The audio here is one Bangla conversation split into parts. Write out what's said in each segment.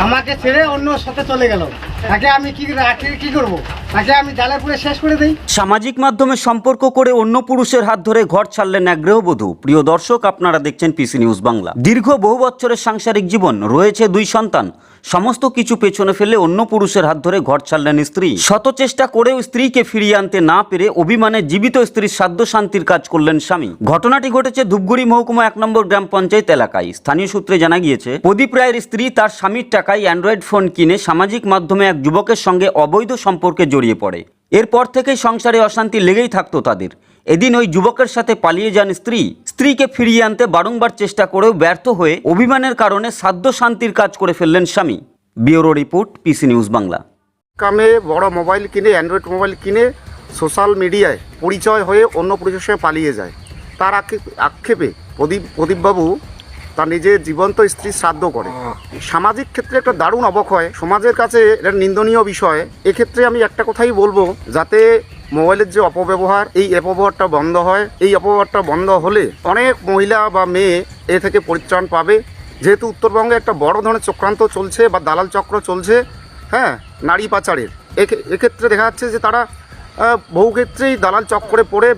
আমাকে ছেড়ে অন্য সাথে চলে গেল। তাকে আমি কি করব? তাকে আমি জালে পুরে শেষ করে দেই। সামাজিক মাধ্যমে সম্পর্ক করে অন্য পুরুষের হাত ধরে ঘর ছাড়লেন এক গৃহবধূ। প্রিয় দর্শক, আপনারা দেখছেন পিসি নিউজ বাংলা। দীর্ঘ বহু বছরের সাংসারিক জীবন, রয়েছে 2 সন্তান, সমস্ত কিছু পেছনে ফেলে অন্য পুরুষের হাত ধরে ঘর ছাড়লেন স্ত্রী। শত চেষ্টা করেও স্ত্রীকে ফিরিয়ে আনতে না পেরে অভিমানে জীবিত স্ত্রীর সাধ্য শান্তির কাজ করলেন স্বামী। ঘটনাটি ঘটেছে ধূপগুড়ি মহকুমা 1 নম্বর গ্রাম পঞ্চায়েত এলাকায়। স্থানীয় সূত্রে জানা গিয়েছে, প্রদীপ রায়ের স্ত্রী তার স্বামীর টাকায় অ্যান্ড্রয়েড ফোন কিনে সামাজিক মাধ্যমে এক যুবকের সঙ্গে অবৈধ সম্পর্কে জড়িয়ে পড়ে। এরপর থেকেই সংসারে অশান্তি লেগেই থাকতো তাদের। এদিন ওই যুবকের সাথে পালিয়ে যান স্ত্রীকে ফিরিয়ে আনতে বারংবার চেষ্টা করেও ব্যর্থ হয়ে অভিমানের কারণে সাধ্য শান্তির কাজ করে ফেললেন স্বামী। Bureau report, PC news Bangla. কামে বড় মোবাইল কিনে, অ্যান্ড্রয়েড মোবাইল কিনে সোশ্যাল মিডিয়ায় পরিচয় হয়ে অন্য পুরুষের সঙ্গে পালিয়ে যায়। তার আক্ষেপে প্রদীপবাবু তার নিজের জীবন্ত স্ত্রীর শ্রাদ্ধ করে। সামাজিক ক্ষেত্রে একটা দারুণ অবক্ষয়, সমাজের কাছে এটা নিন্দনীয় বিষয়। এক্ষেত্রে আমি একটা কথাই বলবো, যাতে মোবাইলের যে অপব্যবহার, এই অপব্যবহারটা বন্ধ হয়। এই অপব্যবহারটা বন্ধ হলে অনেক মহিলা বা মেয়ে এ থেকে পরিত্রাণ পাবে। যেহেতু উত্তরবঙ্গে একটা বড় ধরনের চক্রান্ত চলছে বা দালাল চক্র চলছে, হ্যাঁ, নারী পাচারের। এক্ষেত্রে দেখা যাচ্ছে যে তারা বহু ক্ষেত্রেই দালাল চক্রে পড়ে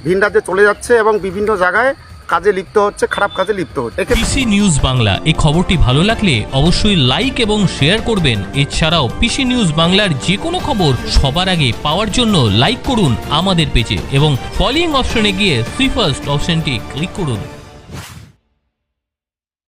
ভিন রাজ্যে চলে যাচ্ছে এবং বিভিন্ন জায়গায় কাজে লিপ্ত হচ্ছে, খারাপ কাজে লিপ্ত হচ্ছে। পিসি নিউজ বাংলা এই খবরটি ভালো লাগলে অবশ্যই লাইক এবং শেয়ার করবেন। এছাড়াও পিসি নিউজ বাংলার যে কোনো খবর সবার আগে পাওয়ার জন্য লাইক করুন আমাদের পেজে এবং ফলোইং অপশনে গিয়ে ফার্স্ট অপশনটি ক্লিক করুন।